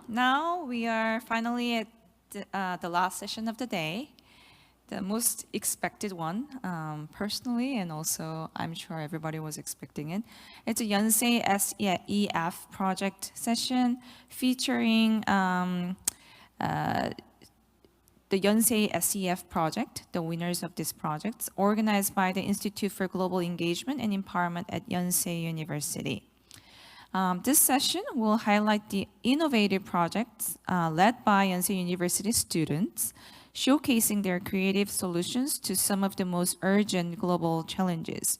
Now we are finally at the last session of the day, the most expected one, personally, and also I'm sure everybody was expecting it. It's a Yonsei SEF project session featuring the Yonsei SEF project, the winners of this project, organized by the Institute for Global Engagement and Empowerment at Yonsei University. This session will highlight the innovative projects led by Yonsei University students, showcasing their creative solutions to some of the most urgent global challenges.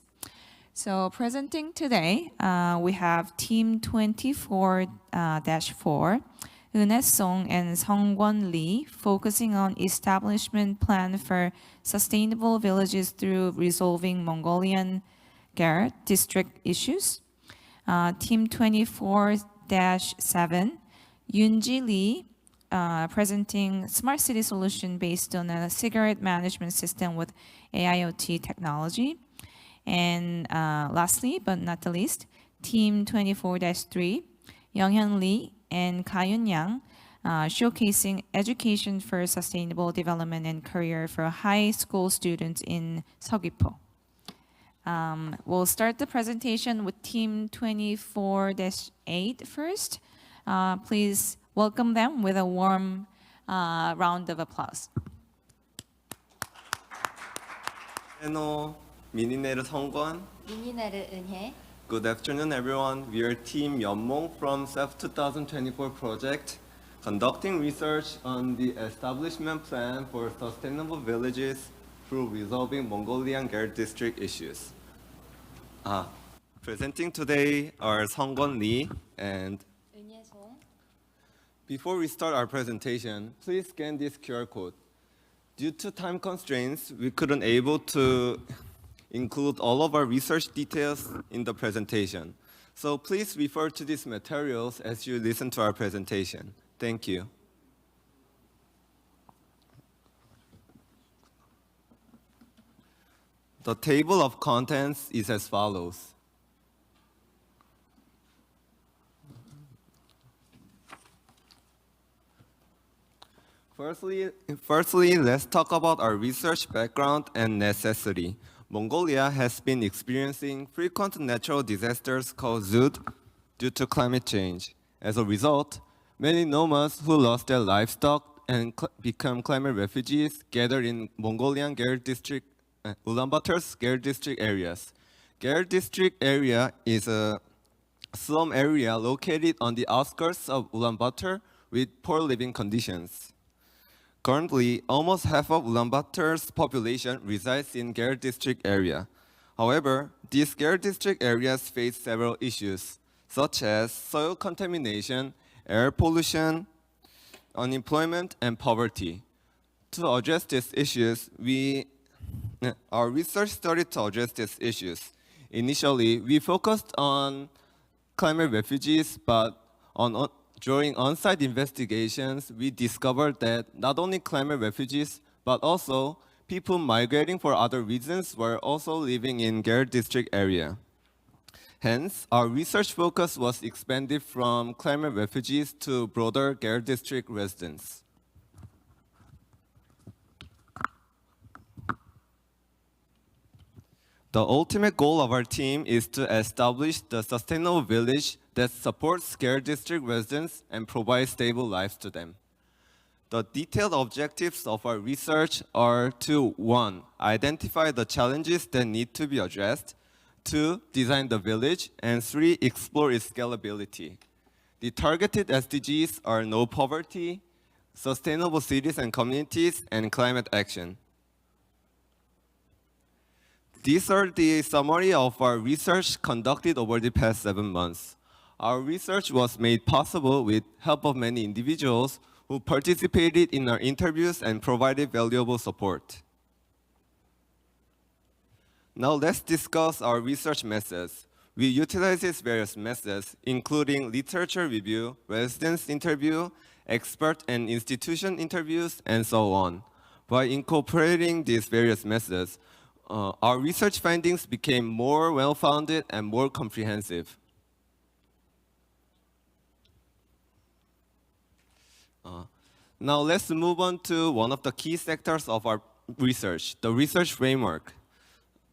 So presenting today, we have Team 24-4, Eun Song and Seongwon Lee, focusing on establishment plan for sustainable villages through resolving Mongolian Gar district issues. Team 24-7, Yoonji Lee, presenting smart city solution based on a cigarette management system with AIoT technology. And lastly, but not the least, Team 24-3, Younghyun Lee and Ka-Yun Yang, showcasing education for sustainable development and career for high school students in Seogwipo. We'll start the presentation with Team 24-8 first. Please welcome them with a warm round of applause. Hello, Minineru Seongwon. 미니네르 은혜. Good afternoon, everyone. We are Team Yeonmong from SEF 2024 project, conducting research on the establishment plan for sustainable villages through resolving Mongolian Gar district issues. Presenting today are Seongwon Lee and 은혜송. before we start our presentation, please scan this QR code. Due to time constraints, we couldn't able to include all of our research details in the presentation. So please refer to these materials as you listen to our presentation. Thank you. The table of contents is as follows. Firstly, let's talk about our research background and necessity. Mongolia has been experiencing frequent natural disasters caused due to climate change. As a result, many nomads who lost their livestock and become climate refugees gathered in Mongolian Gar district, Ulaanbaatar's Gar district areas. Gar district area is a slum area located on the outskirts of Ulaanbaatar with poor living conditions. Currently, almost half of Ulaanbaatar's population resides in Gar district area. However, these Gar district areas face several issues, such as soil contamination, air pollution, unemployment, and poverty. To address these issues, our research started to address these issues. Initially, we focused on climate refugees, but during on-site investigations, we discovered that not only climate refugees, but also people migrating for other reasons were also living in Gar district area. Hence, our research focus was expanded from climate refugees to broader Gar district residents. The ultimate goal of our team is to establish the sustainable village that supports Gar district residents and provides stable lives to them. The detailed objectives of our research are to 1. Identify the challenges that need to be addressed, 2. Design the village, and 3. Explore its scalability. The targeted SDGs are no poverty, sustainable cities and communities, and climate action. These are the summary of our research conducted over the past 7 months. Our research was made possible with help of many individuals who participated in our interviews and provided valuable support. Now let's discuss our research methods. We utilize various methods, including literature review, residence interview, expert and institution interviews, and so on. By incorporating these various methods, our research findings became more well-founded and more comprehensive. Now let's move on to one of the key sectors of our research, the research framework.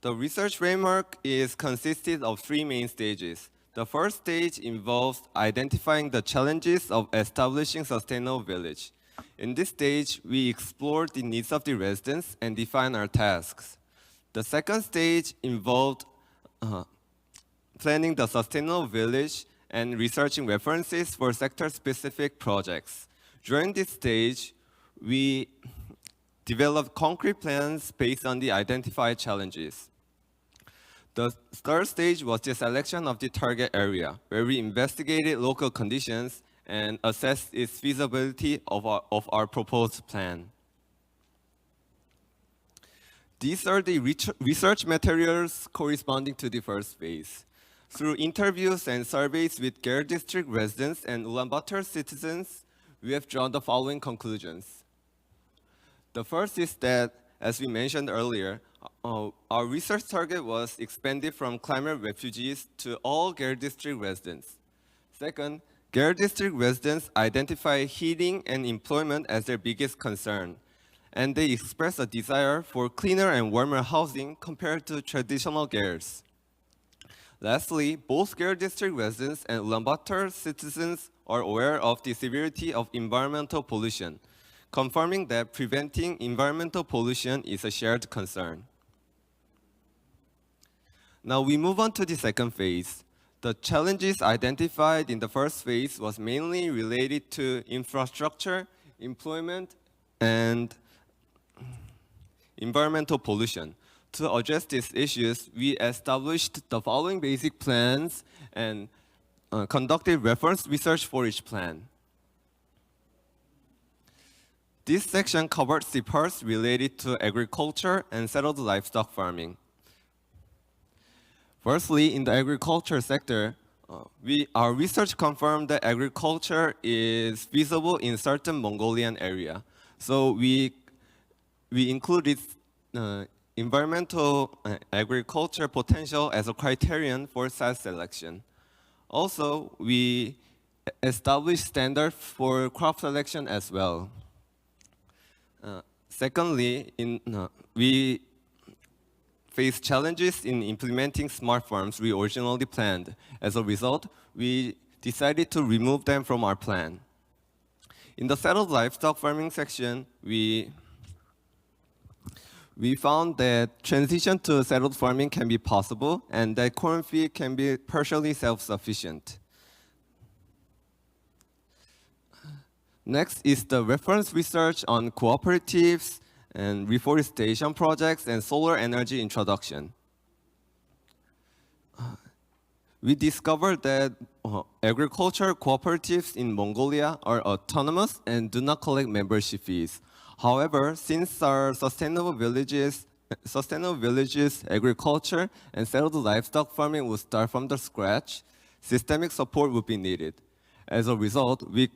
The research framework is consisted of three main stages. The first stage involves identifying the challenges of establishing sustainable village. In this stage, we explore the needs of the residents and define our tasks. The second stage involved planning the sustainable village and researching references for sector-specific projects. During this stage, we developed concrete plans based on the identified challenges. The third stage was the selection of the target area, where we investigated local conditions and assessed its feasibility of our proposed plan. These are the research materials corresponding to the first phase. Through interviews and surveys with Gare District residents and Ulaanbaatar citizens, we have drawn the following conclusions. The first is that, as we mentioned earlier, our research target was expanded from climate refugees to all Gare District residents. Second, Gare District residents identify heating and employment as their biggest concern, and they express a desire for cleaner and warmer housing compared to traditional Gares. Lastly, both Gare District residents and Ulaanbaatar citizens are aware of the severity of environmental pollution, confirming that preventing environmental pollution is a shared concern. Now we move on to the second phase. The challenges identified in the first phase was mainly related to infrastructure, employment, and environmental pollution. To address these issues, we established the following basic plans and conducted reference research for each plan. This section covers the parts related to agriculture and settled livestock farming. Firstly, in the agriculture sector, our research confirmed that agriculture is feasible in certain Mongolian area. So we included environmental agriculture potential as a criterion for site selection. Also, we established standards for crop selection as well. Secondly, we faced challenges in implementing smart farms we originally planned. As a result, we decided to remove them from our plan. In the settled livestock farming section, we found that transition to settled farming can be possible and that corn feed can be partially self-sufficient. Next is the reference research on cooperatives and reforestation projects and solar energy introduction. We discovered that agricultural cooperatives in Mongolia are autonomous and do not collect membership fees. However, since our sustainable villages, agriculture, and settled livestock farming would start from the scratch, systemic support would be needed. As a result, we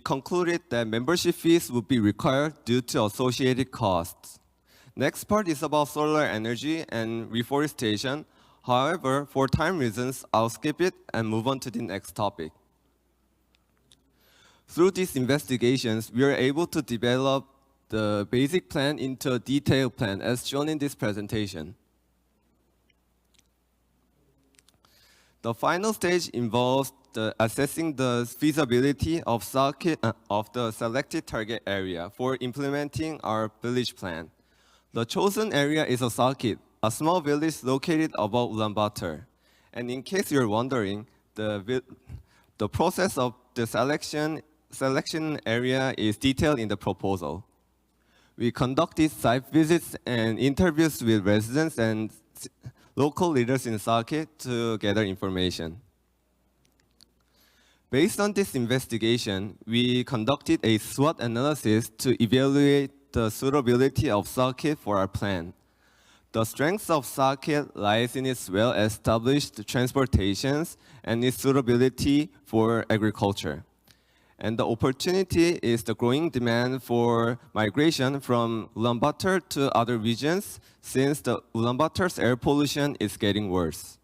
concluded that membership fees would be required due to associated costs. Next part is about solar energy and reforestation. However, for time reasons, I'll skip it and move on to the next topic. Through these investigations, we are able to develop the basic plan into a detailed plan, as shown in this presentation. The final stage involves assessing the feasibility of the selected target area for implementing our village plan. The chosen area is a Sakit, a small village located above Ulaanbaatar. And in case you're wondering, the process of the selection area is detailed in the proposal. We conducted site visits and interviews with residents and local leaders in Sakit to gather information. Based on this investigation, we conducted a SWOT analysis to evaluate the suitability of Sakit for our plan. The strength of Sakit lies in its well-established transportations and its suitability for agriculture. And the opportunity is the growing demand for migration from Ulaanbaatar to other regions, since the Ulaanbaatar's air pollution is getting worse.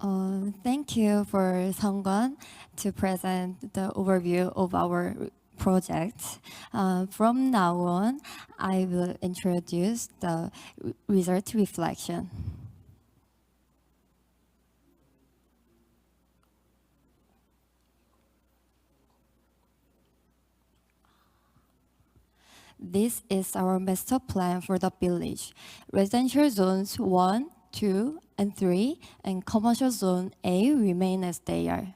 Thank you for Sungwon to present the overview of our project. From now on, I will introduce the result reflection. This is our master plan for the village. Residential zones 1, 2, and 3, and commercial zone A remain as they are.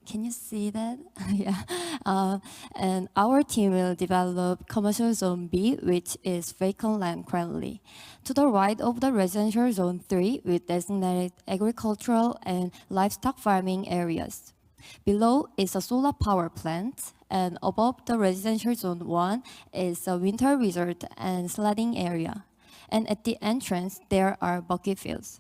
Can you see that? Yeah. And our team will develop commercial zone B, which is vacant land currently. To the right of the residential zone 3, we designated agricultural and livestock farming areas. Below is a solar power plant, and above the residential zone 1 is a winter resort and sledding area. And at the entrance, there are buggy fields.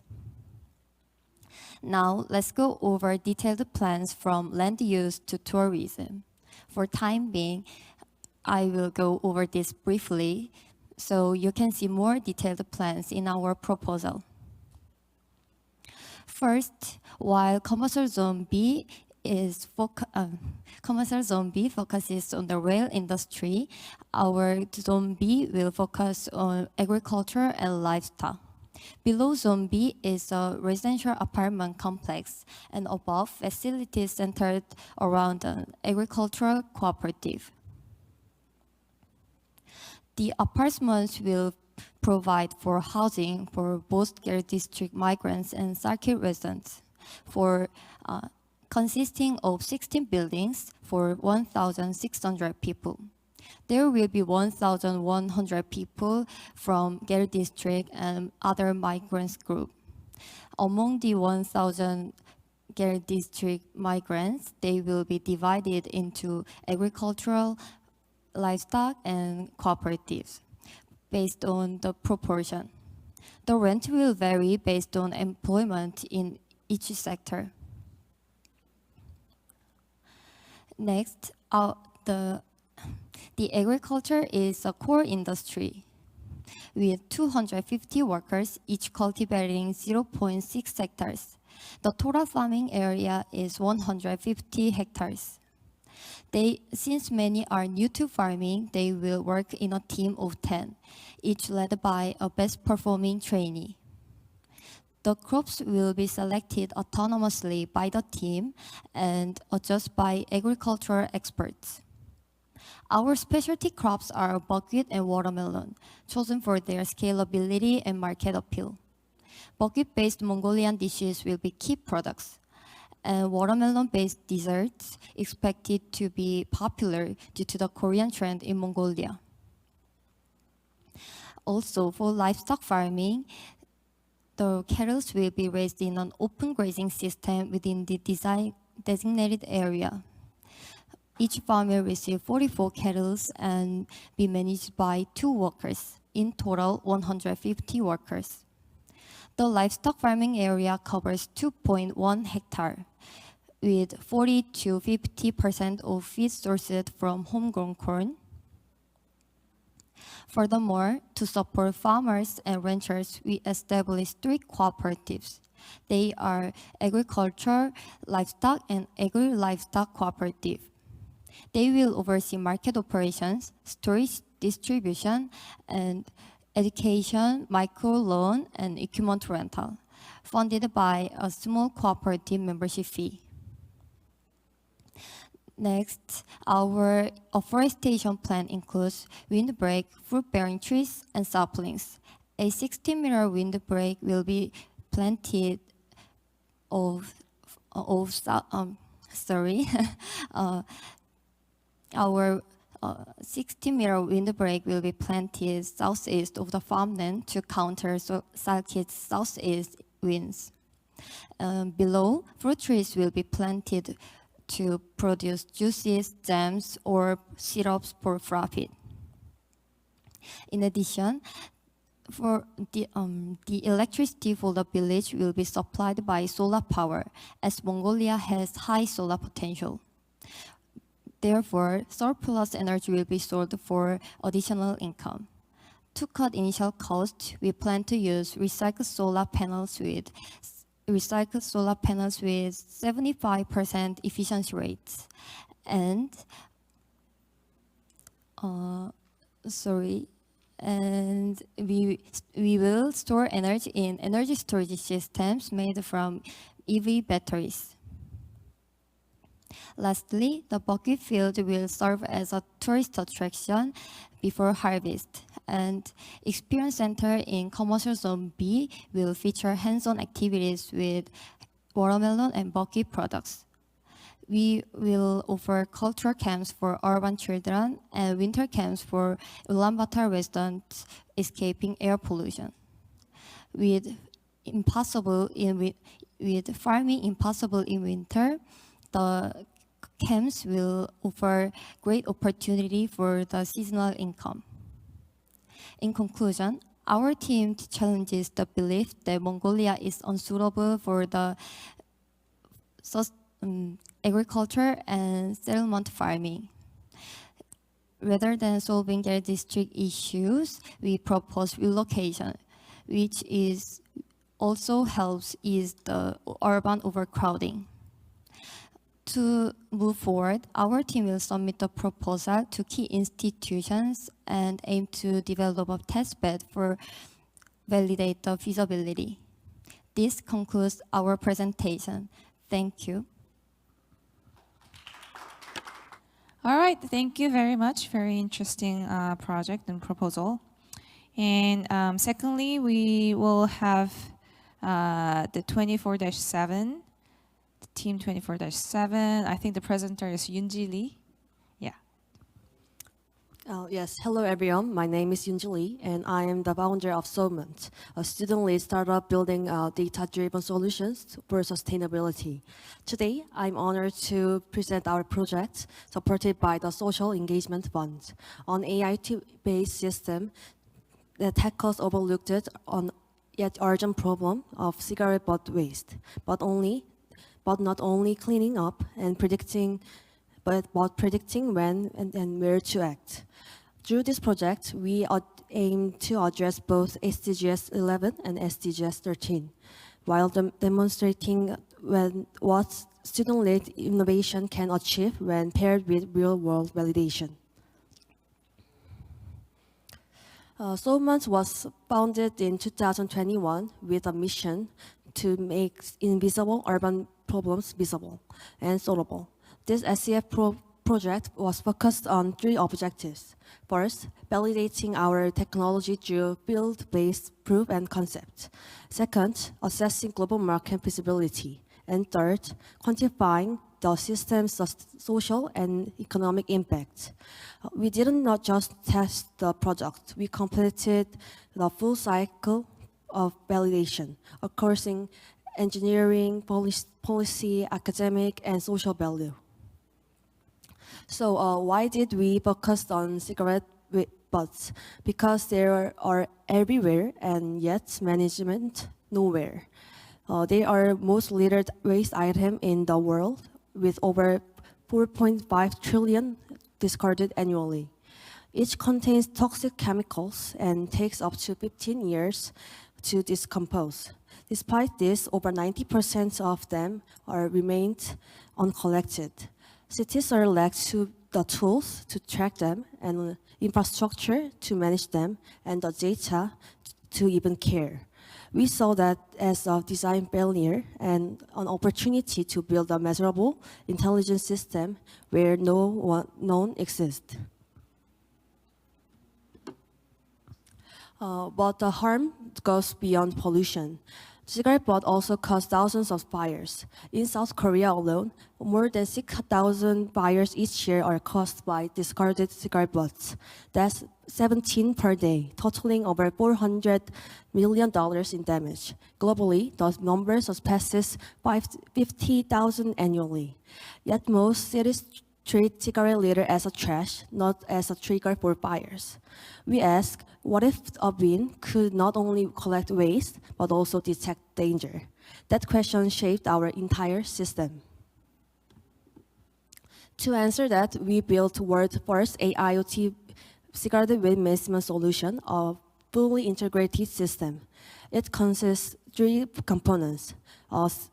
Now, let's go over detailed plans from land use to tourism. For time being, I will go over this briefly, so you can see more detailed plans in our proposal. First, while commercial zone B focuses on the rail industry, our zone B will focus on agriculture and livestock. Below zone B is a residential apartment complex, and above facilities centered around an agricultural cooperative. The apartments will provide for housing for both Gare District migrants and circuit residents, consisting of 16 buildings for 1,600 people. There will be 1,100 people from Gare District and other migrants group. Among the 1,000 Gare District migrants, they will be divided into agricultural, livestock, and cooperatives based on the proportion. The rent will vary based on employment in each sector. Next, the agriculture is a core industry with 250 workers, each cultivating 0.6 hectares. The total farming area is 150 hectares. Since many are new to farming, they will work in a team of 10, each led by a best-performing trainee. The crops will be selected autonomously by the team and adjusted by agricultural experts. Our specialty crops are buckwheat and watermelon, chosen for their scalability and market appeal. Buckwheat-based Mongolian dishes will be key products, and watermelon-based desserts expected to be popular due to the Korean trend in Mongolia. Also, for livestock farming, the cattle will be raised in an open grazing system within the designated area. Each farm will receive 44 cattle and be managed by 2 workers, in total 150 workers. The livestock farming area covers 2.1 hectare, with 40 to 50% of feed sourced from homegrown corn. Furthermore, to support farmers and ranchers, we established 3 cooperatives. They are Agriculture, Livestock, and Agri-Livestock Cooperative. They will oversee market operations, storage, distribution, and education, microloan, and equipment rental, funded by a small cooperative membership fee. Next, our afforestation plan includes windbreak, fruit-bearing trees, and saplings. A 60-meter windbreak will be planted our 60-meter windbreak will be planted southeast of the farmland to counter circuit southeast winds. Below, fruit trees will be planted to produce juices, jams, or syrups for profit. In addition, for the electricity for the village will be supplied by solar power, as Mongolia has high solar potential. Therefore, surplus energy will be sold for additional income. To cut initial costs, we plan to use recycled solar panels with recycled solar panels with 75% efficiency rates. And we will store energy in energy storage systems made from EV batteries. Lastly, the bucket field will serve as a tourist attraction before harvest, and Experience Center in Commercial Zone B will feature hands-on activities with watermelon and bucket products. We will offer cultural camps for urban children and winter camps for Ulaanbaatar residents escaping air pollution. With farming impossible in winter, the camps will offer great opportunity for the seasonal income. In conclusion, our team challenges the belief that Mongolia is unsuitable for the agriculture and settlement farming. Rather than solving their district issues, we propose relocation, which also helps ease the urban overcrowding. To move forward, our team will submit the proposal to key institutions and aim to develop a test bed for validate the feasibility. This concludes our presentation. Thank you. All right, thank you very much. Very interesting project and proposal. And secondly, we will have the 24-7, team 24-7. I think the presenter is Yoonji Lee. Yeah. Yes, hello everyone. My name is Yunji Lee, and I am the founder of Solment, a student-led startup building data-driven solutions for sustainability. Today, I'm honored to present our project supported by the Social Engagement Fund, an AI-based system that tackles overlooked yet urgent problem of cigarette butt waste, but not only cleaning up and predicting, but predicting when and where to act. Through this project, we aim to address both SDGs 11 and SDGs 13, while demonstrating what student-led innovation can achieve when paired with real-world validation. Solment was founded in 2021 with a mission to make invisible urban problems visible and solvable. This SCF project was focused on 3 objectives. First, validating our technology through field-based proof and concept. Second, assessing global market feasibility. And third, quantifying the system's social and economic impact. We did not just test the product, we completed the full cycle of validation, across engineering, policy, academic, and social value. So why did we focus on cigarette butts? Because they are everywhere and yet management nowhere. They are most littered waste item in the world, with over 4.5 trillion discarded annually. Each contains toxic chemicals and takes up to 15 years to decompose. Despite this, over 90% of them remained uncollected. Cities are lacked the tools to track them and infrastructure to manage them and the data to even care. We saw that as a design failure and an opportunity to build a measurable, intelligent system where none exists. But the harm goes beyond pollution. Cigarette butt also cause thousands of fires. In South Korea alone, more than 6,000 fires each year are caused by discarded cigarette butts. That's 17 per day, totaling over $400 million in damage. Globally, those numbers surpasses 50,000 annually. Yet most cities treat cigarette litter as a trash, not as a trigger for fires. We ask, what if a bin could not only collect waste, but also detect danger? That question shaped our entire system. To answer that, we built the world's first AIoT cigarette waste management solution, a fully integrated system. It consists 3 components: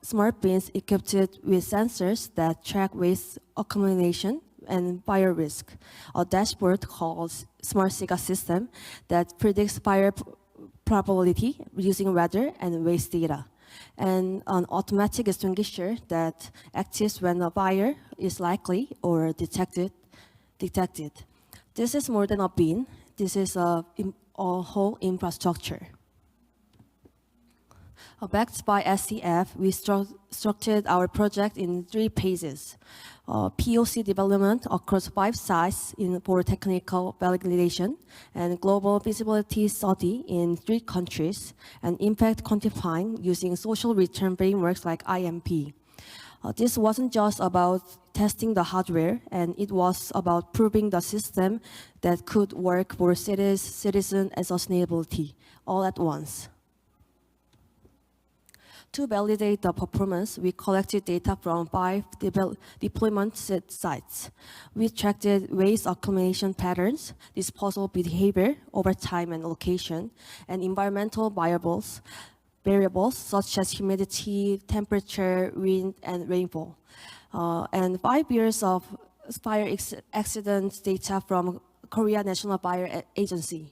smart bins equipped with sensors that track waste accumulation and fire risk. A dashboard called Smart SIGA system that predicts fire probability using weather and waste data. And an automatic extinguisher that activates when a fire is likely or detected. This is more than a bin. This is a whole infrastructure. Backed by SCF, we structured our project in 3 phases. POC development across 5 sites for technical validation, and global feasibility study in 3 countries, and impact quantifying using social return frameworks like IMP. This wasn't just about testing the hardware, and it was about proving the system that could work for cities, citizen, and sustainability all at once. To validate the performance, we collected data from 5 deployment sites. We tracked waste accumulation patterns, disposal behavior over time and location, and environmental variables such as humidity, temperature, wind, and rainfall. And 5 years of fire accident data from Korea National Fire Agency.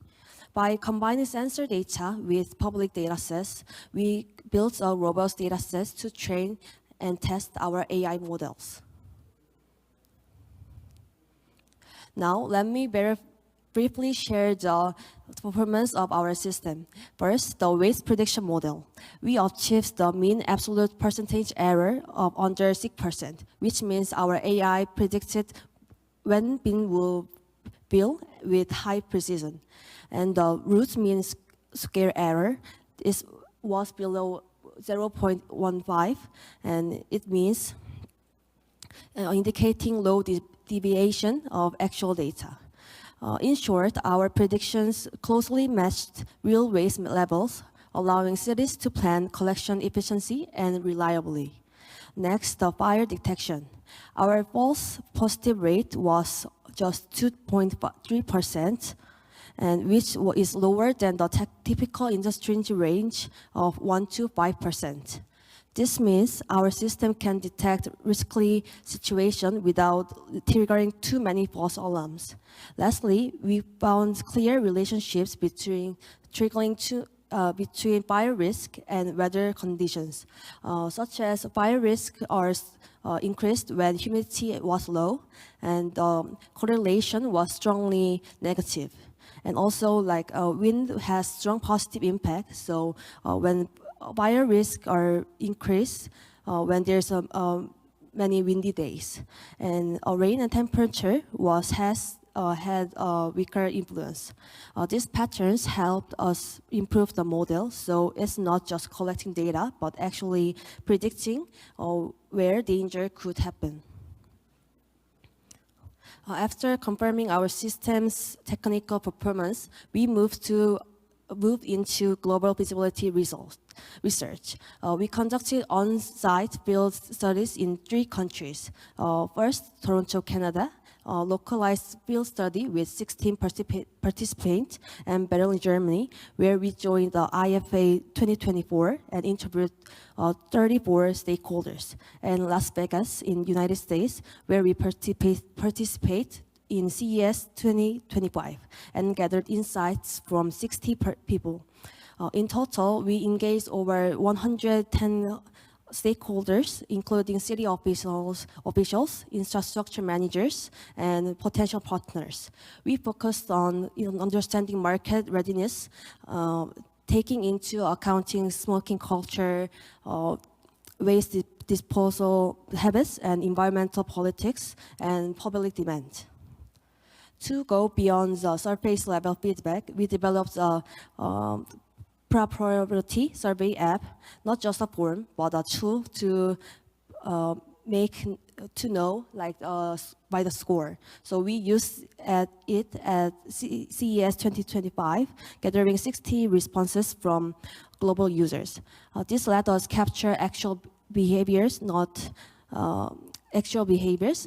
By combining sensor data with public datasets, we built a robust dataset to train and test our AI models. Now, let me briefly share the performance of our system. First, the waste prediction model. We achieved the mean absolute percentage error of under 6%, which means our AI predicted when bin will fill with high precision. And the root mean square error was below 0.15, and it means indicating low deviation of actual data. In short, our predictions closely matched real waste levels, allowing cities to plan collection efficiency and reliably. Next, the fire detection. Our false positive rate was just 2.3%, and which is lower than the typical industry range of 1 to 5%. This means our system can detect risky situations without triggering too many false alarms. Lastly, we found clear relationships between fire risk and weather conditions, such as fire risk are increased when humidity was low, and correlation was strongly negative. And also, wind has strong positive impact. So when fire risks are increased, when there's many windy days, and rain and temperature had a weaker influence. These patterns helped us improve the model, so it's not just collecting data, but actually predicting where danger could happen. After confirming our system's technical performance, we moved into global feasibility research. We conducted on-site field studies in 3 countries. First, Toronto, Canada, a localized field study with 16 participants, and Berlin, Germany, where we joined the IFA 2024 and interviewed 34 stakeholders, and Las Vegas in United States, where we participate in CES 2025 and gathered insights from 60 people. In total, we engaged over 110 stakeholders, including city officials, infrastructure managers, and potential partners. We focused on understanding market readiness, taking into account smoking culture, waste disposal habits, and environmental politics, and public demand. To go beyond the surface level feedback, we developed a priority survey app, not just a form, but a tool to know by the score. So we used it at CES 2025, gathering 60 responses from global users. This let us capture actual behaviors,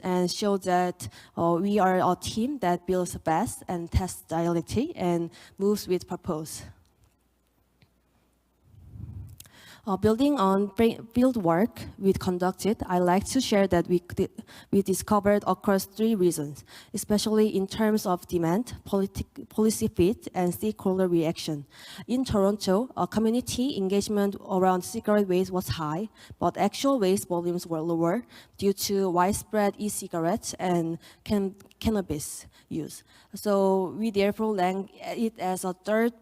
and show that we are a team that builds fast and tests directly and moves with purpose. Building on field work we conducted, I like to share that we discovered across 3 reasons, especially in terms of demand, policy fit, and stakeholder reaction. In Toronto, community engagement around cigarette waste was high, but actual waste volumes were lower due to widespread e-cigarettes and cannabis use. So we therefore rank it as a third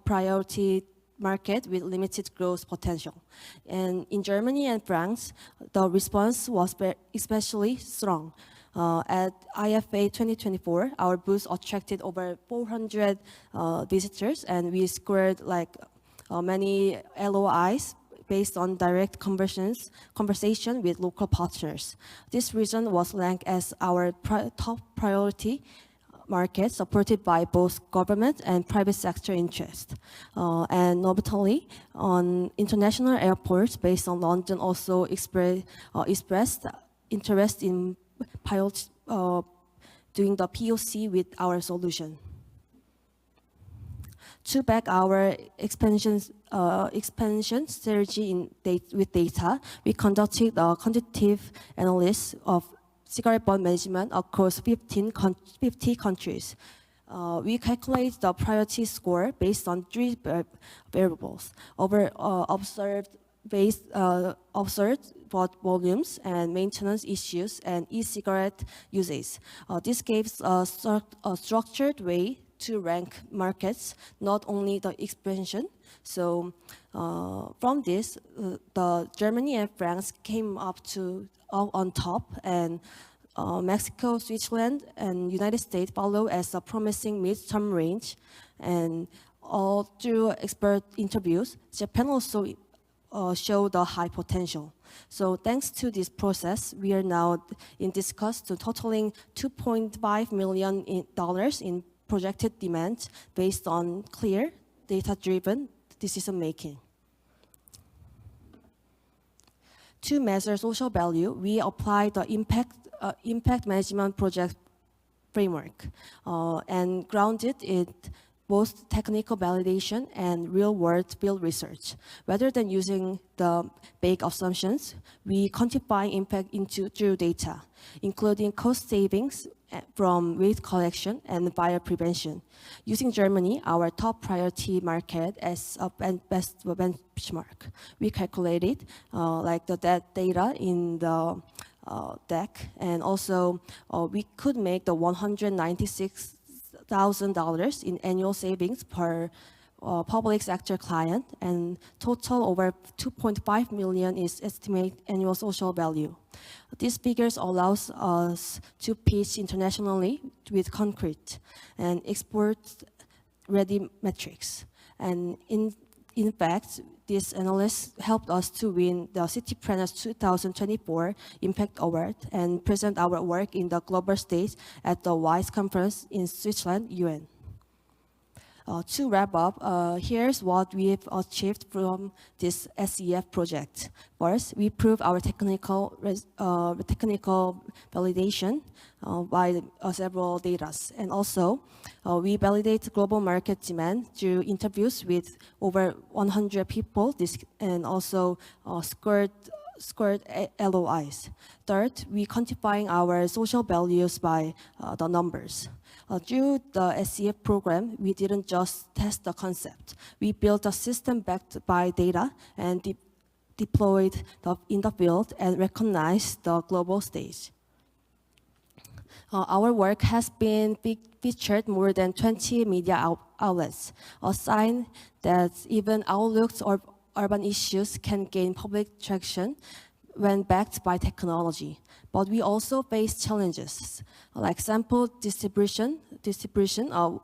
priority market with limited growth potential. And in Germany and France, the response was especially strong. At IFA 2024, our booth attracted over 400 visitors, and we scored many LOIs based on direct conversation with local partners. This region was ranked as our top priority market, supported by both government and private sector interest. And notably, on international airports based on London also expressed interest in doing the POC with our solution. To back our expansion strategy with data, we conducted a quantitative analysis of cigarette butt management across 50 countries. We calculate the priority score based on 3 variables: observed butt volumes and maintenance issues and e-cigarette uses. This gives a structured way to rank markets, not only the expansion. So from this, the Germany and France came up on top, and Mexico, Switzerland, and United States follow as a promising midterm range. And all through expert interviews, Japan also showed a high potential. So thanks to this process, we are now in discussion totaling $2.5 million in projected demand based on clear, data-driven decision making. To measure social value, we apply the impact management project framework and grounded it both technical validation and real-world field research. Rather than using the vague assumptions, we quantify impact through data, including cost savings from waste collection and fire prevention. Using Germany, our top priority market, as a best benchmark, we calculated that data in the deck, and also we could make the $196,000 in annual savings per public sector client, and total over 2.5 million is estimated annual social value. These figures allows us to pitch internationally with concrete and export-ready metrics. And in fact, this analysis helped us to win the City Planners 2024 Impact Award and present our work in the global stage at the WISE conference in Switzerland, UN. To wrap up, here's what we've achieved from this SEF project. First, we proved our technical validation by several data. And also, we validate global market demand through interviews with over 100 people and also scored LOIs. Third, we quantifying our social values by the numbers. Through the SCF program, we didn't just test the concept. We built a system backed by data and deployed in the field and recognized the global stage. Our work has been featured more than 20 media outlets, a sign that even outlooks or urban issues can gain public traction when backed by technology. But we also face challenges, like sample distribution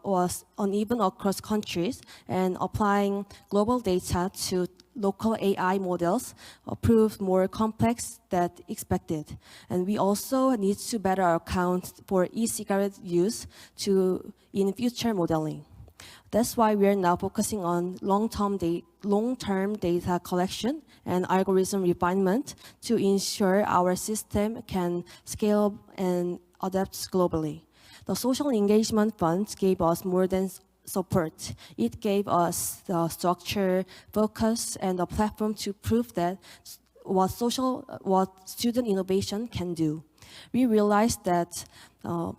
was uneven across countries, and applying global data to local AI models proved more complex than expected. And we also need to better account for e-cigarette use in future modeling. That's why we are now focusing on long-term data collection and algorithm refinement to ensure our system can scale and adapt globally. The Social Engagement Fund gave us more than support. It gave us the structure, focus, and a platform to prove that what student innovation can do. We realized that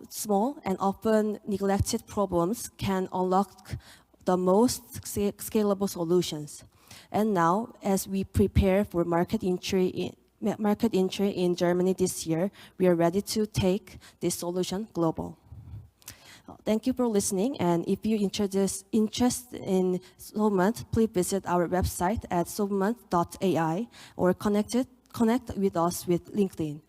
small and often neglected problems can unlock the most scalable solutions. And now, as we prepare for market entry in Germany this year, we are ready to take this solution global. Thank you for listening, and if you're interested in Solvement, please visit our website at solvement.ai or connect with us with LinkedIn.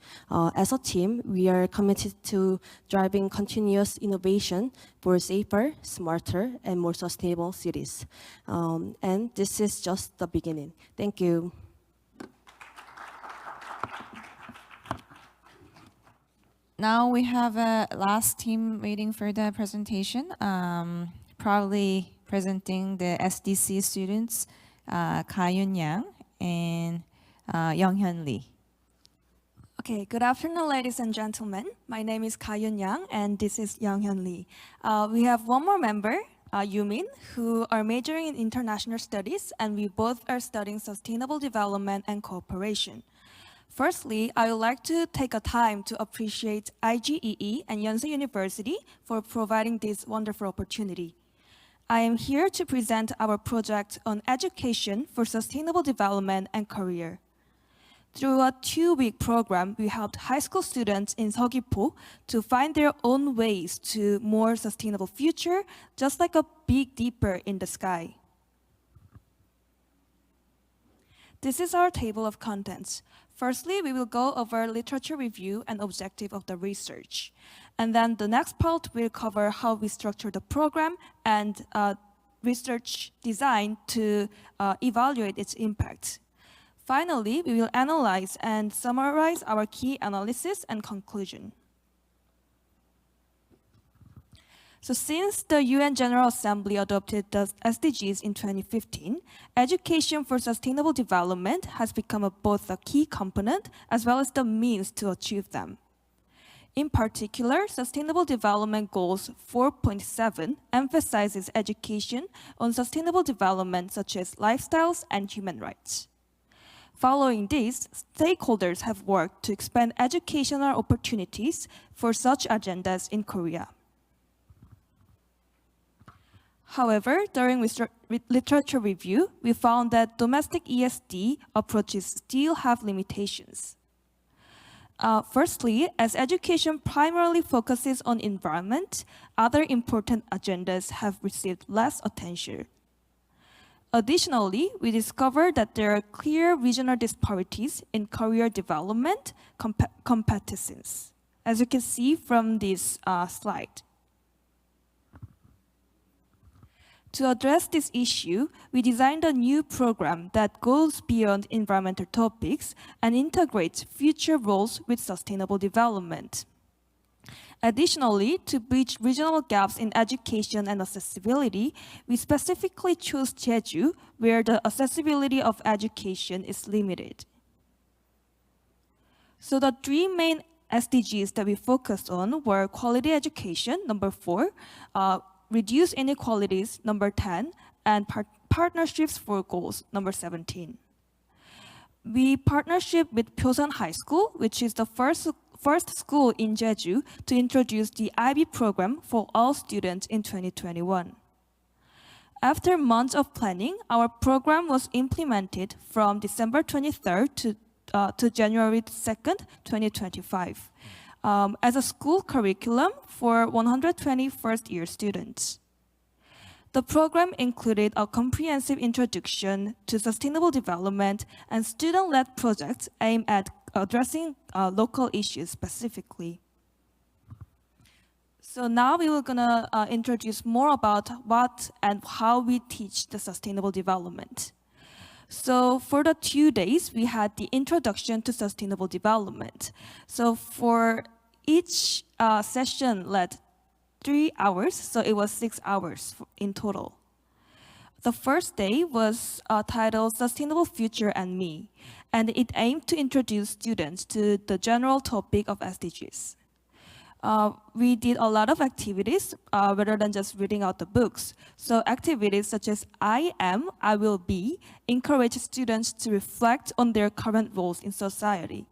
As a team, we are committed to driving continuous innovation for safer, smarter, and more sustainable cities. And this is just the beginning. Thank you. Now we have a last team waiting for the presentation. Probably presenting the SDC students, Ka-Yun Yang and Young-Hyun Lee. Okay, good afternoon, ladies and gentlemen. My name is Ka-Yun Yang, and this is Young-Hyun Lee. We have one more member, Yumin, who are majoring in international studies, and we both are studying sustainable development and cooperation. Firstly, I would like to take a time to appreciate IGEE and Yonsei University for providing this wonderful opportunity. I am here to present our project on education for sustainable development and career. Through a 2-week program, we helped high school students in Seogwipo to find their own ways to more sustainable future, just like a big dipper in the sky. This is our table of contents. Firstly, we will go over literature review and objective of the research. And then the next part will cover how we structure the program and research design to evaluate its impact. Finally, we will analyze and summarize our key analysis and conclusion. So since the UN General Assembly adopted the SDGs in 2015, education for sustainable development has become both a key component as well as the means to achieve them. In particular, Sustainable Development Goals 4.7 emphasizes education on sustainable development such as lifestyles and human rights. Following this, stakeholders have worked to expand educational opportunities for such agendas in Korea. However, during literature review, we found that domestic ESD approaches still have limitations. Firstly, as education primarily focuses on environment, other important agendas have received less attention. Additionally, we discovered that there are clear regional disparities in career development competencies, as you can see from this slide. To address this issue, we designed a new program that goes beyond environmental topics and integrates future roles with sustainable development. Additionally, to bridge regional gaps in education and accessibility, we specifically chose Jeju, where the accessibility of education is limited. So the 3 main SDGs that we focused on were quality education, number 4, reduce inequalities, number 10, and partnerships for goals, number 17. We partnership with Pyosan High School, which is the first school in Jeju to introduce the IB program for all students in 2021. After months of planning, our program was implemented from December 23rd to January 2nd, 2025. As a school curriculum for 120 first-year students. The program included a comprehensive introduction to sustainable development and student-led projects aimed at addressing local issues specifically. So now we were gonna introduce more about what and how we teach the sustainable development. So for the 2 days, we had the introduction to sustainable development. So for each session led 3 hours, so it was 6 hours in total. The first day was titled Sustainable Future and Me, and it aimed to introduce students to the general topic of SDGs. we did a lot of activities rather than just reading out the books. So activities such as I am, I will be, encourage students to reflect on their current roles in society.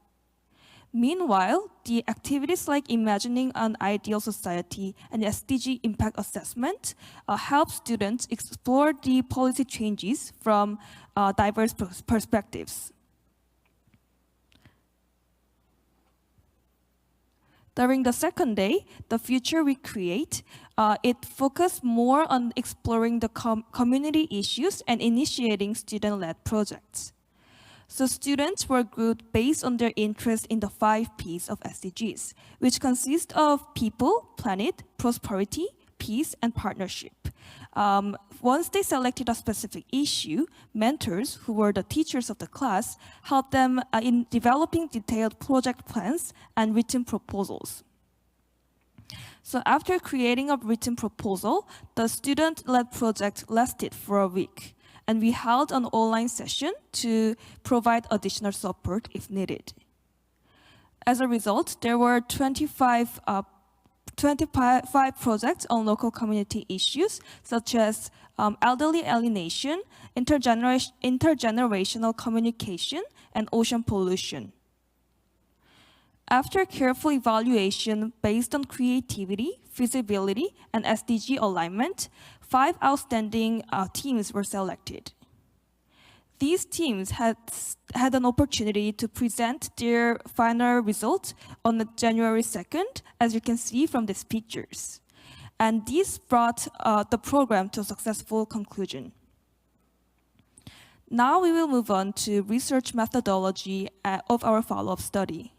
Meanwhile, the activities like imagining an ideal society and SDG impact assessment help students explore the policy changes from diverse perspectives. During the second day, The Future We Create, it focused more on exploring the community issues and initiating student-led projects. So students were grouped based on their interest in the 5 Ps of SDGs, which consist of people, planet, prosperity, peace, and partnership. Once they selected a specific issue, mentors, who were the teachers of the class, helped them in developing detailed project plans and written proposals. So after creating a written proposal, the student-led project lasted for a week. And we held an online session to provide additional support if needed. As a result, there were 25 projects on local community issues, such as elderly alienation, intergenerational communication, and ocean pollution. After careful evaluation based on creativity, feasibility, and SDG alignment, 5 outstanding teams were selected. These teams had an opportunity to present their final results on January 2nd, as you can see from these pictures. And this brought the program to a successful conclusion. Now we will move on to research methodology of our follow-up study.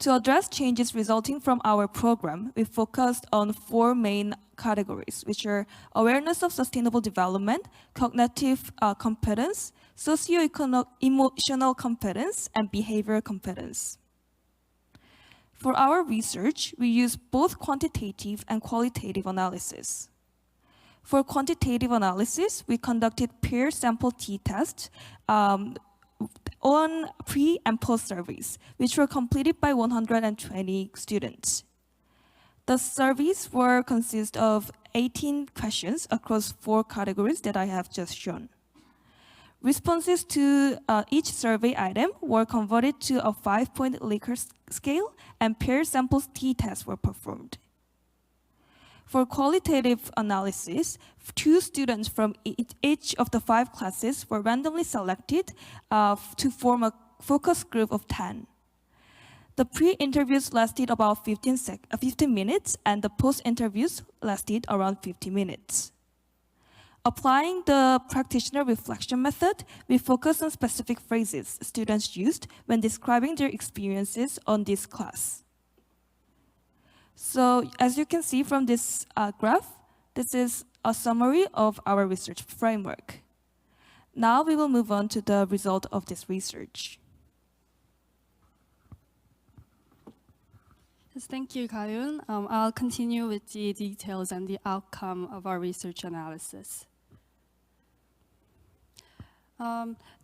To address changes resulting from our program, we focused on 4 main categories, which are awareness of sustainable development, cognitive competence, socio-emotional competence, and behavioral competence. For our research, we use both quantitative and qualitative analysis. For quantitative analysis, we conducted peer sample t-tests on pre and post surveys, which were completed by 120 students. The surveys were consist of 18 questions across 4 categories that I have just shown. Responses to each survey item were converted to a 5-point Likert scale, and pair samples t-tests were performed. For qualitative analysis, 2 students from each of the 5 classes were randomly selected to form a focus group of 10. The pre-interviews lasted about 15 minutes, and the post-interviews lasted around 50 minutes. Applying the practitioner reflection method, we focus on specific phrases students used when describing their experiences on this class. So as you can see from this graph, this is a summary of our research framework. Now we will move on to the result of this research. Yes, thank you, Kayun. I'll continue with the details and the outcome of our research analysis.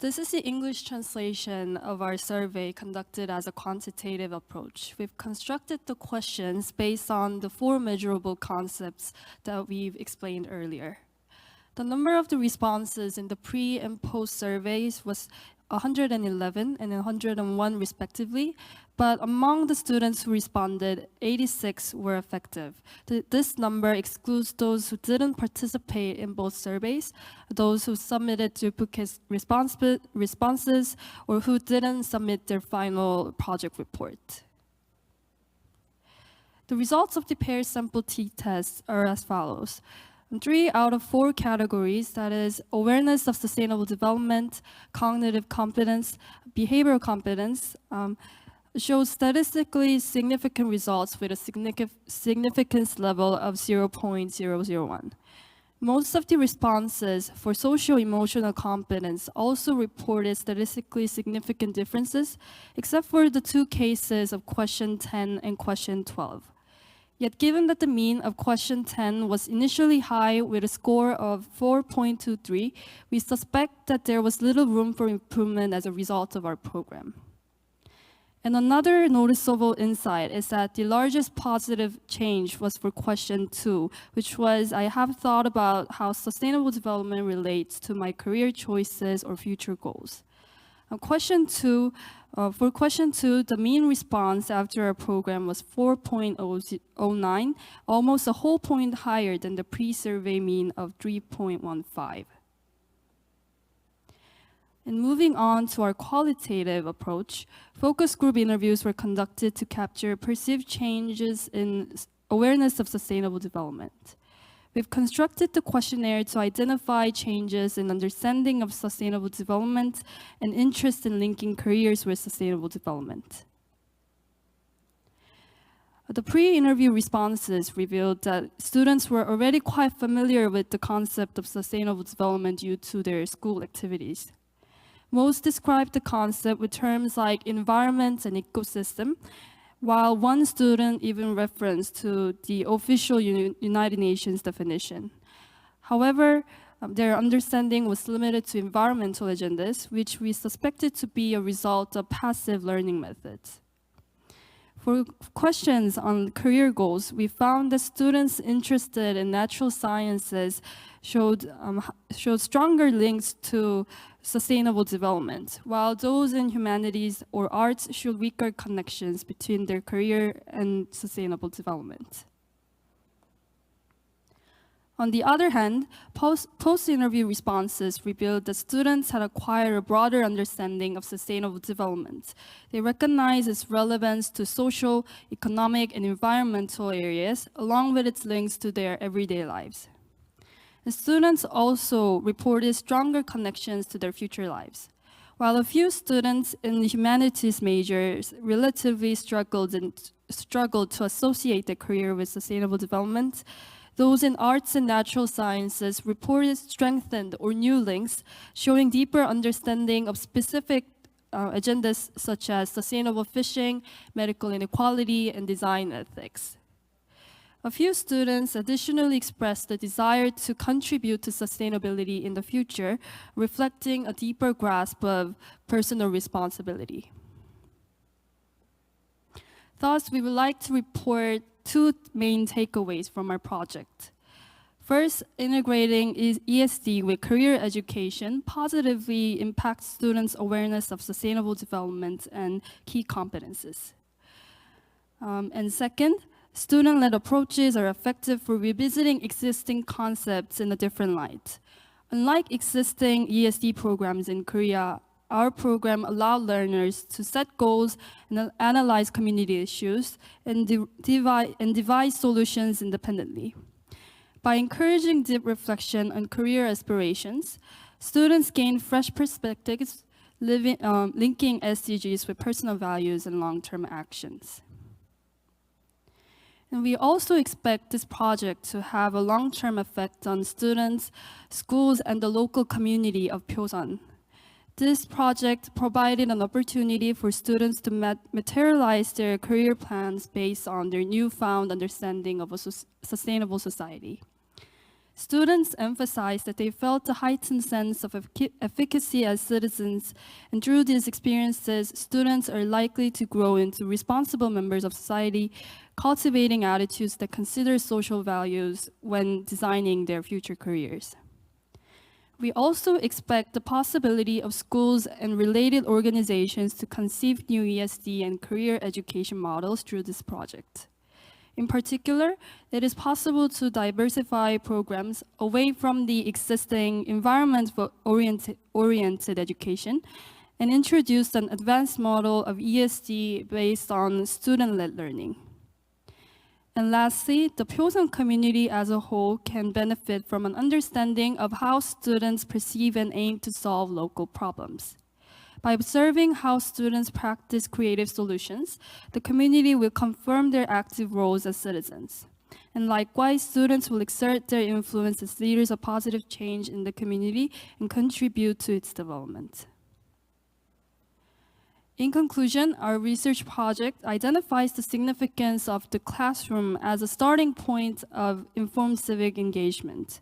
This is the English translation of our survey conducted as a quantitative approach. We've constructed the questions based on the 4 measurable concepts that we've explained earlier. The number of the responses in the pre and post surveys was 111 and 101 respectively, but among the students who responded, 86 were effective. This number excludes those who didn't participate in both surveys, those who submitted duplicate responses, or who didn't submit their final project report. The results of the pair sample t-test are as follows. 3 out of 4 categories, that is awareness of sustainable development, cognitive competence, behavioral competence, shows statistically significant results with a significance level of 0.001. Most of the responses for socio-emotional competence also reported statistically significant differences, except for the 2 cases of question 10 and question 12. Yet given that the mean of question 10 was initially high with a score of 4.23, we suspect that there was little room for improvement as a result of our program. And another noticeable insight is that the largest positive change was for question 2, which was, I have thought about how sustainable development relates to my career choices or future goals. For question 2, the mean response after our program was 4.09, almost a whole point higher than the pre-survey mean of 3.15. And moving on to our qualitative approach, focus group interviews were conducted to capture perceived changes in awareness of sustainable development. We've constructed the questionnaire to identify changes in understanding of sustainable development and interest in linking careers with sustainable development. The pre-interview responses revealed that students were already quite familiar with the concept of sustainable development due to their school activities. Most described the concept with terms like environment and ecosystem, while one student even referenced to the official United Nations definition. However, their understanding was limited to environmental agendas, which we suspected to be a result of passive learning methods. For questions on career goals, we found that students interested in natural sciences showed stronger links to sustainable development, while those in humanities or arts showed weaker connections between their career and sustainable development. On the other hand, post-interview responses revealed that students had acquired a broader understanding of sustainable development. They recognized its relevance to social, economic, and environmental areas, along with its links to their everyday lives. The students also reported stronger connections to their future lives. While a few students in the humanities majors relatively struggled to associate their career with sustainable development, those in arts and natural sciences reported strengthened or new links, showing deeper understanding of specific agendas such as sustainable fishing, medical inequality, and design ethics. A few students additionally expressed the desire to contribute to sustainability in the future, reflecting a deeper grasp of personal responsibility. Thus, we would like to report two main takeaways from our project. First, integrating ESD with career education positively impacts students' awareness of sustainable development and key competences. And second, student-led approaches are effective for revisiting existing concepts in a different light. Unlike existing ESD programs in Korea, our program allows learners to set goals and analyze community issues and devise solutions independently. By encouraging deep reflection on career aspirations, students gain fresh perspectives, linking SDGs with personal values and long-term actions. And we also expect this project to have a long-term effect on students, schools, and the local community of Pyosan. This project provided an opportunity for students to materialize their career plans based on their newfound understanding of a sustainable society. Students emphasized that they felt a heightened sense of efficacy as citizens, and through these experiences, students are likely to grow into responsible members of society, cultivating attitudes that consider social values when designing their future careers. We also expect the possibility of schools and related organizations to conceive new ESD and career education models through this project. In particular, it is possible to diversify programs away from the existing environment-oriented education and introduce an advanced model of ESD based on student-led learning. And lastly, the Pyosan community as a whole can benefit from an understanding of how students perceive and aim to solve local problems. By observing how students practice creative solutions, the community will confirm their active roles as citizens. And likewise, students will exert their influence as leaders of positive change in the community and contribute to its development. In conclusion, our research project identifies the significance of the classroom as a starting point of informed civic engagement.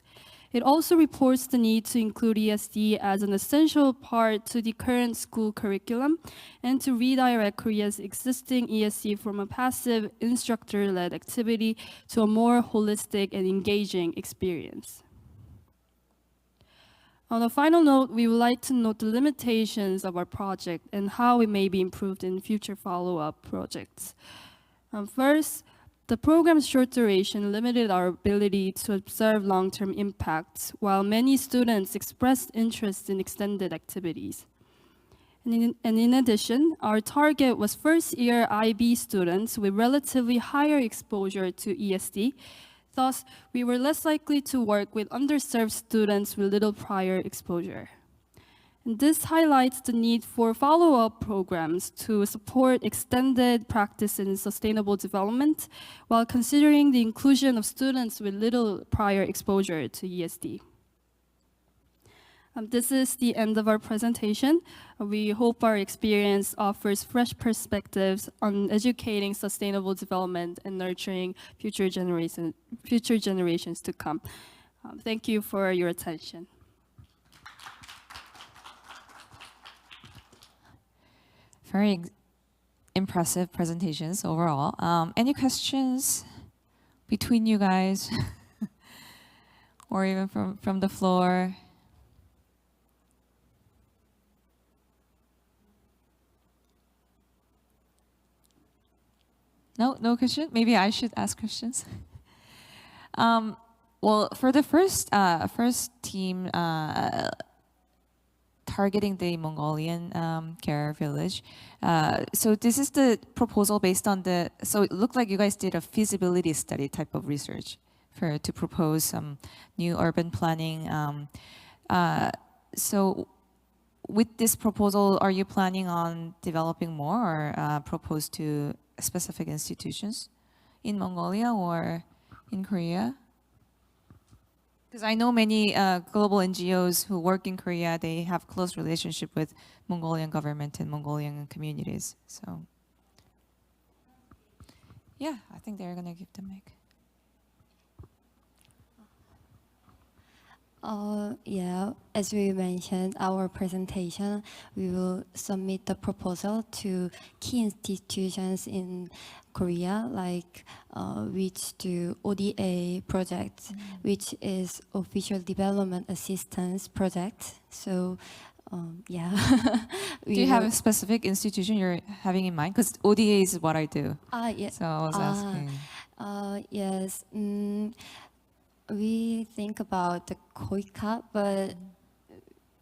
It also reports the need to include ESD as an essential part to the current school curriculum and to redirect Korea's existing ESD from a passive instructor-led activity to a more holistic and engaging experience. On a final note, we would like to note the limitations of our project and how it may be improved in future follow-up projects. First, the program's short duration limited our ability to observe long-term impacts, while many students expressed interest in extended activities. And in addition, our target was first-year IB students with relatively higher exposure to ESD. Thus, we were less likely to work with underserved students with little prior exposure. And this highlights the need for follow-up programs to support extended practice in sustainable development while considering the inclusion of students with little prior exposure to ESD. This is the end of our presentation. We hope our experience offers fresh perspectives on educating sustainable development and nurturing future generations to come. Thank you for your attention. Very impressive presentations overall. Any questions between you guys? Or even from the floor? No question? Maybe I should ask questions. Well, for the first team, targeting the Mongolian care village. So this is the proposal based on so it looked like you guys did a feasibility study type of research to propose some new urban planning. So with this proposal, are you planning on developing more or propose to specific institutions in Mongolia or in Korea? Because I know many global NGOs who work in Korea, they have close relationship with Mongolian government and Mongolian communities. So, yeah, I think they're gonna give the mic. Yeah, as we mentioned, our presentation, we will submit the proposal to key institutions in Korea, like which do ODA project, which is Official Development Assistance Project. So, yeah. Do you have a specific institution you're having in mind? Because ODA is what I do. Yes. So I was asking. Yes. We think about the KOICA, but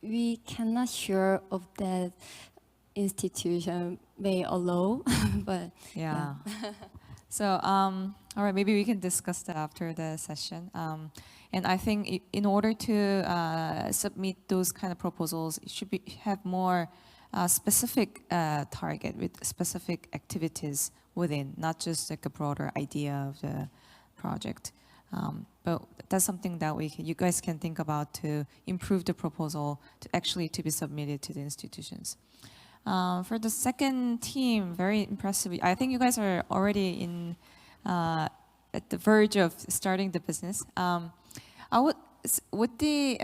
we cannot sure of that institution may allow, but Yeah. So, all right, maybe we can discuss that after the session. And I think in order to submit those kind of proposals, it should have more specific target with specific activities within, not just like a broader idea of the project. But that's something that you guys can think about to improve the proposal to be submitted to the institutions. For the second team, very impressive. I think you guys are already at the verge of starting the business. With the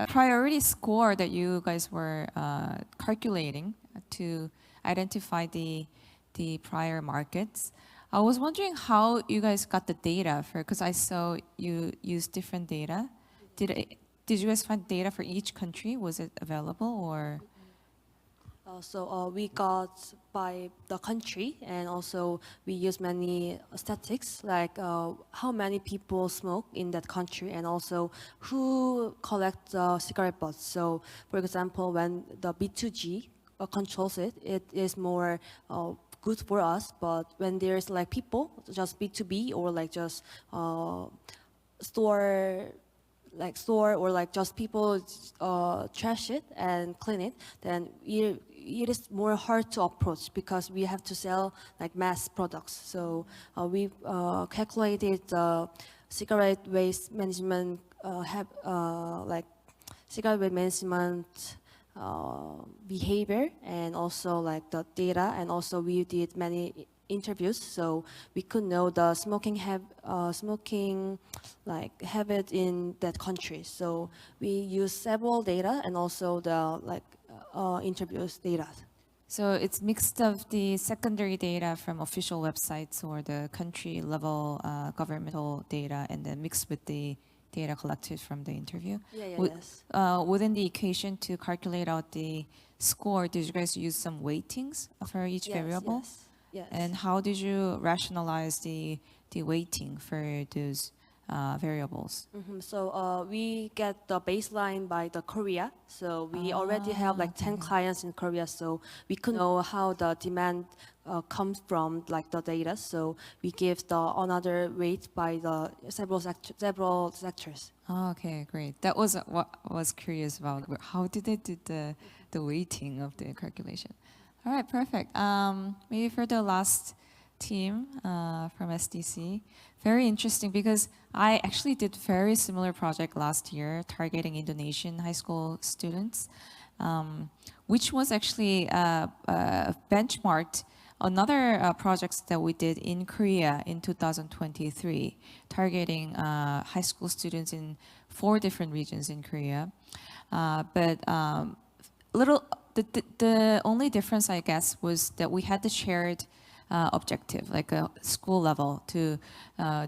priority score that you guys were calculating to identify the prior markets, I was wondering how you guys got the data because I saw you use different data. Did you guys find data for each country? Was it available or? So we got by the country, and also we use many statistics like how many people smoke in that country, and also who collect cigarette butts. So, for example, when the B2G controls it, it is more good for us. But when there's like people, just B2B or like just store or like just people trash it and clean it, then it is more hard to approach because we have to sell like mass products. So we calculated cigarette waste management, cigarette waste management behavior, and also like the data, and also we did many interviews, so we could know the smoking habit in that country. So we use several data and also the interviews data. So it's mixed of the secondary data from official websites or the country level governmental data, and then mixed with the data collected from the interview. Yes. Within the equation to calculate out the score, did you guys use some weightings for each variable? Yes. And how did you rationalize the weighting for those variables? So we get the baseline by the Korea. So we already have like 10 clients in Korea, so we could know how the demand comes from like the data. So we give the another weight by the several sectors. Oh, okay, great. That was what I was curious about. How did they do the weighting of the calculation? All right, perfect. Maybe for the last team from SDC, very interesting because I actually did very similar project last year targeting Indonesian high school students, which was actually benchmarked another projects that we did in Korea in 2023, targeting high school students in 4 different regions in Korea. The only difference, I guess, was that we had the shared objective, like a school level, to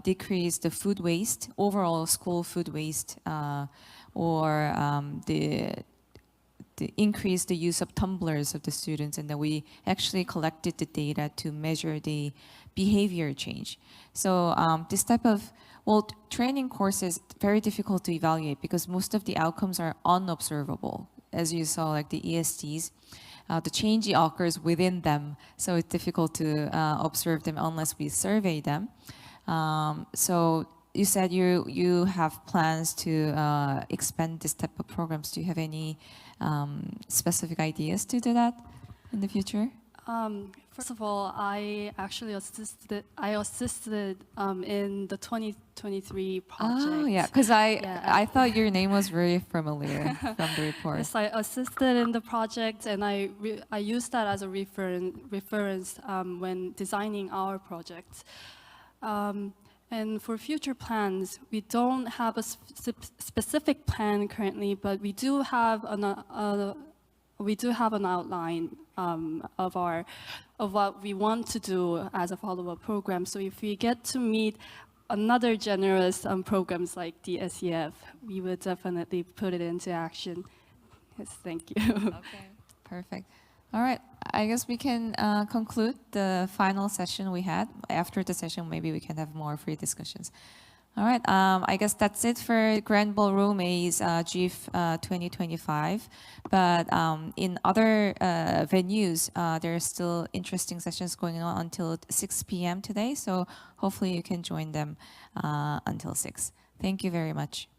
decrease the food waste, overall school food waste, or the increase the use of tumblers of the students, and then we actually collected the data to measure the behavior change. So this type of training course is very difficult to evaluate because most of the outcomes are unobservable. As you saw, like the ESDs, the change occurs within them, so it's difficult to observe them unless we survey them. So you said you have plans to expand this type of programs. Do you have any specific ideas to do that in the future? First of all, I actually assisted in the 2023 project. Oh, yeah, because I thought your name was very familiar from the report. Yes, I assisted in the project, and I used that as a reference when designing our project. And for future plans, we don't have a specific plan currently, but we do have an outline of what we want to do as a follow-up program. So if we get to meet another generous programs like the SEF, we would definitely put it into action. Yes, thank you. Okay, perfect. All right, I guess we can conclude the final session we had. After the session, maybe we can have more free discussions. All right, I guess that's it for Grand Ballroom A's GEEF 2025. But in other venues, there are still interesting sessions going on until 6 p.m. today. So hopefully you can join them until 6. Thank you very much.